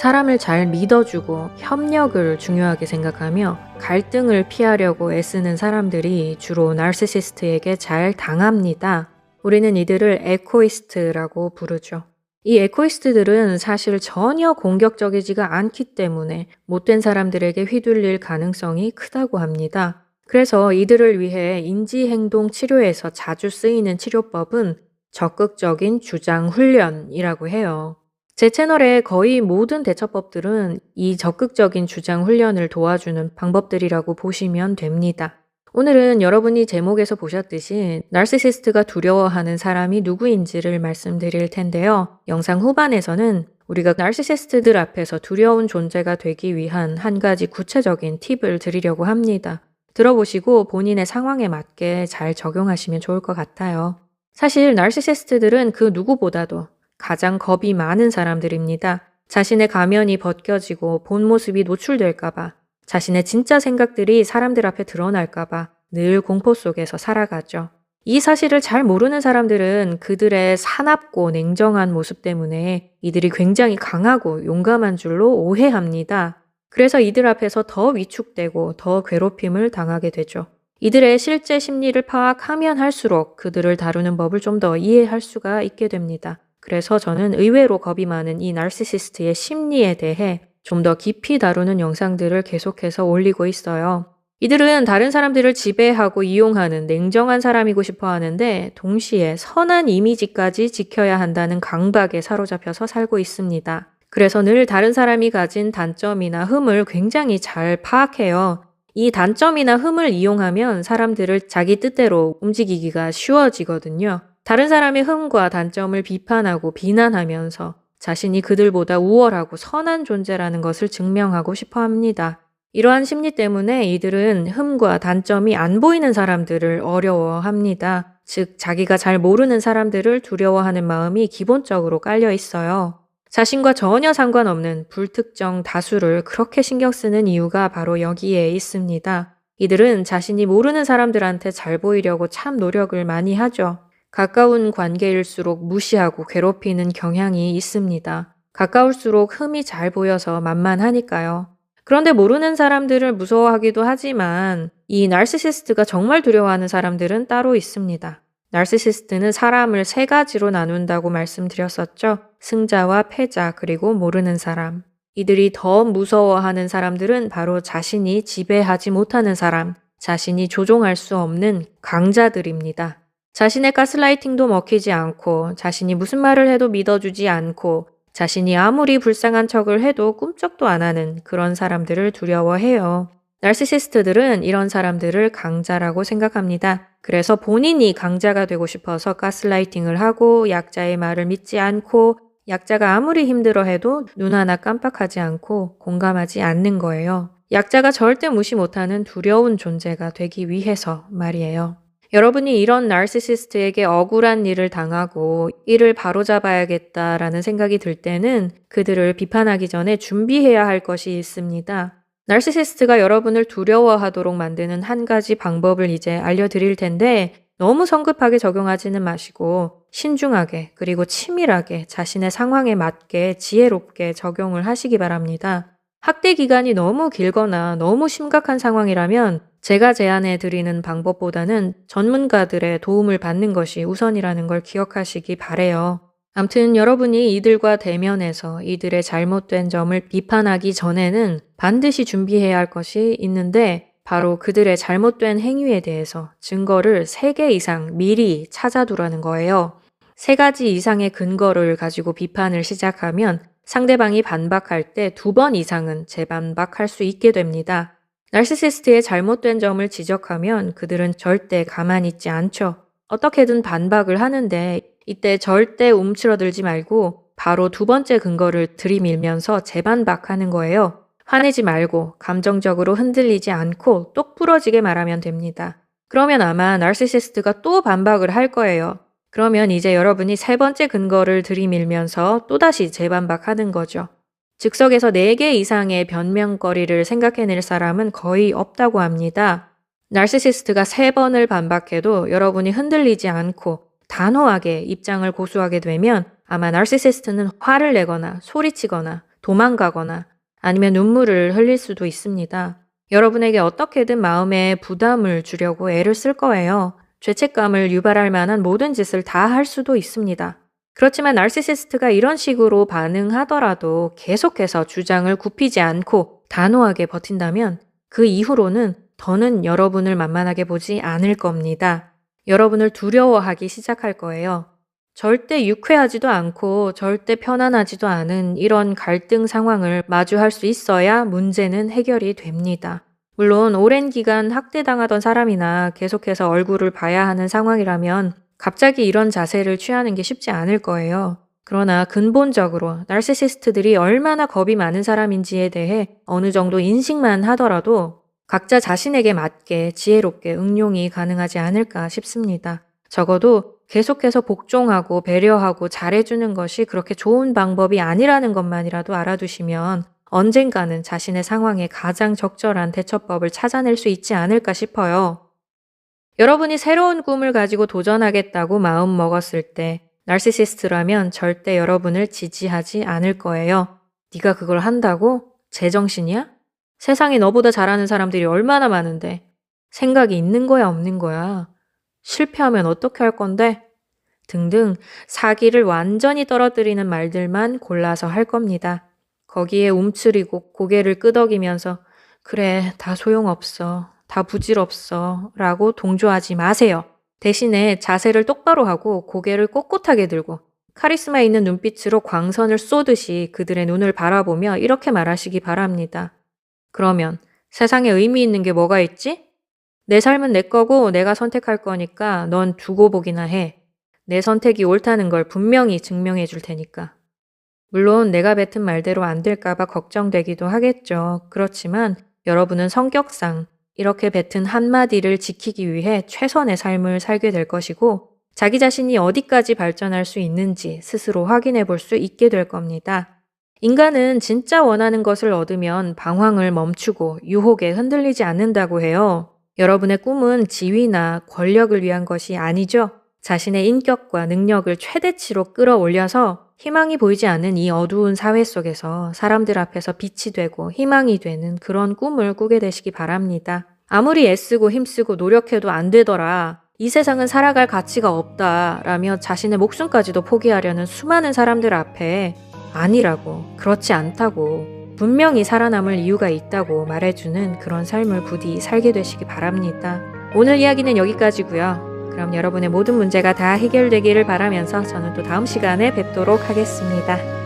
사람을 잘 믿어주고 협력을 중요하게 생각하며 갈등을 피하려고 애쓰는 사람들이 주로 나르시시스트에게 잘 당합니다. 우리는 이들을 에코이스트라고 부르죠. 이 에코이스트들은 사실 전혀 공격적이지가 않기 때문에 못된 사람들에게 휘둘릴 가능성이 크다고 합니다. 그래서 이들을 위해 인지행동 치료에서 자주 쓰이는 치료법은 적극적인 주장 훈련이라고 해요. 제 채널의 거의 모든 대처법들은 이 적극적인 주장 훈련을 도와주는 방법들이라고 보시면 됩니다. 오늘은 여러분이 제목에서 보셨듯이 나르시시스트가 두려워하는 사람이 누구인지를 말씀드릴 텐데요. 영상 후반에서는 우리가 나르시시스트들 앞에서 두려운 존재가 되기 위한 한 가지 구체적인 팁을 드리려고 합니다. 들어보시고 본인의 상황에 맞게 잘 적용하시면 좋을 것 같아요. 사실 나르시시스트들은 그 누구보다도 가장 겁이 많은 사람들입니다. 자신의 가면이 벗겨지고 본 모습이 노출될까봐, 자신의 진짜 생각들이 사람들 앞에 드러날까봐 늘 공포 속에서 살아가죠. 이 사실을 잘 모르는 사람들은 그들의 사납고 냉정한 모습 때문에 이들이 굉장히 강하고 용감한 줄로 오해합니다. 그래서 이들 앞에서 더 위축되고 더 괴롭힘을 당하게 되죠. 이들의 실제 심리를 파악하면 할수록 그들을 다루는 법을 좀 더 이해할 수가 있게 됩니다. 그래서 저는 의외로 겁이 많은 이 나르시시스트의 심리에 대해 좀 더 깊이 다루는 영상들을 계속해서 올리고 있어요. 이들은 다른 사람들을 지배하고 이용하는 냉정한 사람이고 싶어 하는데 동시에 선한 이미지까지 지켜야 한다는 강박에 사로잡혀서 살고 있습니다. 그래서 늘 다른 사람이 가진 단점이나 흠을 굉장히 잘 파악해요. 이 단점이나 흠을 이용하면 사람들을 자기 뜻대로 움직이기가 쉬워지거든요. 다른 사람의 흠과 단점을 비판하고 비난하면서 자신이 그들보다 우월하고 선한 존재라는 것을 증명하고 싶어 합니다. 이러한 심리 때문에 이들은 흠과 단점이 안 보이는 사람들을 어려워합니다. 즉, 자기가 잘 모르는 사람들을 두려워하는 마음이 기본적으로 깔려 있어요. 자신과 전혀 상관없는 불특정 다수를 그렇게 신경 쓰는 이유가 바로 여기에 있습니다. 이들은 자신이 모르는 사람들한테 잘 보이려고 참 노력을 많이 하죠. 가까운 관계일수록 무시하고 괴롭히는 경향이 있습니다. 가까울수록 흠이 잘 보여서 만만하니까요. 그런데 모르는 사람들을 무서워하기도 하지만 이 나르시시스트가 정말 두려워하는 사람들은 따로 있습니다. 나르시시스트는 사람을 세 가지로 나눈다고 말씀드렸었죠. 승자와 패자 그리고 모르는 사람. 이들이 더 무서워하는 사람들은 바로 자신이 지배하지 못하는 사람, 자신이 조종할 수 없는 강자들입니다. 자신의 가스라이팅도 먹히지 않고 자신이 무슨 말을 해도 믿어주지 않고 자신이 아무리 불쌍한 척을 해도 꿈쩍도 안 하는 그런 사람들을 두려워해요. 나르시시스트들은 이런 사람들을 강자라고 생각합니다. 그래서 본인이 강자가 되고 싶어서 가스라이팅을 하고 약자의 말을 믿지 않고 약자가 아무리 힘들어해도 눈 하나 깜빡하지 않고 공감하지 않는 거예요. 약자가 절대 무시 못하는 두려운 존재가 되기 위해서 말이에요. 여러분이 이런 나르시시스트에게 억울한 일을 당하고 이를 바로잡아야겠다라는 생각이 들 때는 그들을 비판하기 전에 준비해야 할 것이 있습니다. 나르시시스트가 여러분을 두려워하도록 만드는 한 가지 방법을 이제 알려드릴 텐데 너무 성급하게 적용하지는 마시고 신중하게 그리고 치밀하게 자신의 상황에 맞게 지혜롭게 적용을 하시기 바랍니다. 학대 기간이 너무 길거나 너무 심각한 상황이라면 제가 제안해 드리는 방법보다는 전문가들의 도움을 받는 것이 우선이라는 걸 기억하시기 바래요. 암튼 여러분이 이들과 대면해서 이들의 잘못된 점을 비판하기 전에는 반드시 준비해야 할 것이 있는데 바로 그들의 잘못된 행위에 대해서 증거를 3개 이상 미리 찾아두라는 거예요. 3가지 이상의 근거를 가지고 비판을 시작하면 상대방이 반박할 때 2번 이상은 재반박할 수 있게 됩니다. 나르시시스트의 잘못된 점을 지적하면 그들은 절대 가만히 있지 않죠. 어떻게든 반박을 하는데 이때 절대 움츠러들지 말고 바로 2번째 근거를 들이밀면서 재반박하는 거예요. 화내지 말고 감정적으로 흔들리지 않고 똑 부러지게 말하면 됩니다. 그러면 아마 나르시시스트가 또 반박을 할 거예요. 그러면 이제 여러분이 3번째 근거를 들이밀면서 또다시 재반박하는 거죠. 즉석에서 4개 이상의 변명거리를 생각해낼 사람은 거의 없다고 합니다. 나르시시스트가 3번을 반박해도 여러분이 흔들리지 않고 단호하게 입장을 고수하게 되면 아마 나르시시스트는 화를 내거나 소리치거나 도망가거나 아니면 눈물을 흘릴 수도 있습니다. 여러분에게 어떻게든 마음에 부담을 주려고 애를 쓸 거예요. 죄책감을 유발할 만한 모든 짓을 다 할 수도 있습니다. 그렇지만 나르시시스트가 이런 식으로 반응하더라도 계속해서 주장을 굽히지 않고 단호하게 버틴다면 그 이후로는 더는 여러분을 만만하게 보지 않을 겁니다. 여러분을 두려워하기 시작할 거예요. 절대 유쾌하지도 않고 절대 편안하지도 않은 이런 갈등 상황을 마주할 수 있어야 문제는 해결이 됩니다. 물론 오랜 기간 학대당하던 사람이나 계속해서 얼굴을 봐야 하는 상황이라면 갑자기 이런 자세를 취하는 게 쉽지 않을 거예요. 그러나 근본적으로 나르시시스트들이 얼마나 겁이 많은 사람인지에 대해 어느 정도 인식만 하더라도 각자 자신에게 맞게 지혜롭게 응용이 가능하지 않을까 싶습니다. 적어도 계속해서 복종하고 배려하고 잘해주는 것이 그렇게 좋은 방법이 아니라는 것만이라도 알아두시면 언젠가는 자신의 상황에 가장 적절한 대처법을 찾아낼 수 있지 않을까 싶어요. 여러분이 새로운 꿈을 가지고 도전하겠다고 마음 먹었을 때 나르시시스트라면 절대 여러분을 지지하지 않을 거예요. 네가 그걸 한다고? 제정신이야? 세상에 너보다 잘하는 사람들이 얼마나 많은데 생각이 있는 거야 없는 거야? 실패하면 어떻게 할 건데? 등등 사기를 완전히 떨어뜨리는 말들만 골라서 할 겁니다. 거기에 움츠리고 고개를 끄덕이면서 그래 다 소용없어. 다 부질없어 라고 동조하지 마세요. 대신에 자세를 똑바로 하고 고개를 꼿꼿하게 들고 카리스마 있는 눈빛으로 광선을 쏘듯이 그들의 눈을 바라보며 이렇게 말하시기 바랍니다. 그러면 세상에 의미 있는 게 뭐가 있지? 내 삶은 내 거고 내가 선택할 거니까 넌 두고 보기나 해. 내 선택이 옳다는 걸 분명히 증명해 줄 테니까. 물론 내가 뱉은 말대로 안 될까봐 걱정되기도 하겠죠. 그렇지만 여러분은 성격상 이렇게 뱉은 한마디를 지키기 위해 최선의 삶을 살게 될 것이고 자기 자신이 어디까지 발전할 수 있는지 스스로 확인해 볼 수 있게 될 겁니다. 인간은 진짜 원하는 것을 얻으면 방황을 멈추고 유혹에 흔들리지 않는다고 해요. 여러분의 꿈은 지위나 권력을 위한 것이 아니죠. 자신의 인격과 능력을 최대치로 끌어올려서 희망이 보이지 않는 이 어두운 사회 속에서 사람들 앞에서 빛이 되고 희망이 되는 그런 꿈을 꾸게 되시기 바랍니다. 아무리 애쓰고 힘쓰고 노력해도 안 되더라. 이 세상은 살아갈 가치가 없다. 라며 자신의 목숨까지도 포기하려는 수많은 사람들 앞에 아니라고, 그렇지 않다고, 분명히 살아남을 이유가 있다고 말해주는 그런 삶을 부디 살게 되시기 바랍니다. 오늘 이야기는 여기까지고요. 그럼 여러분의 모든 문제가 다 해결되기를 바라면서 저는 또 다음 시간에 뵙도록 하겠습니다.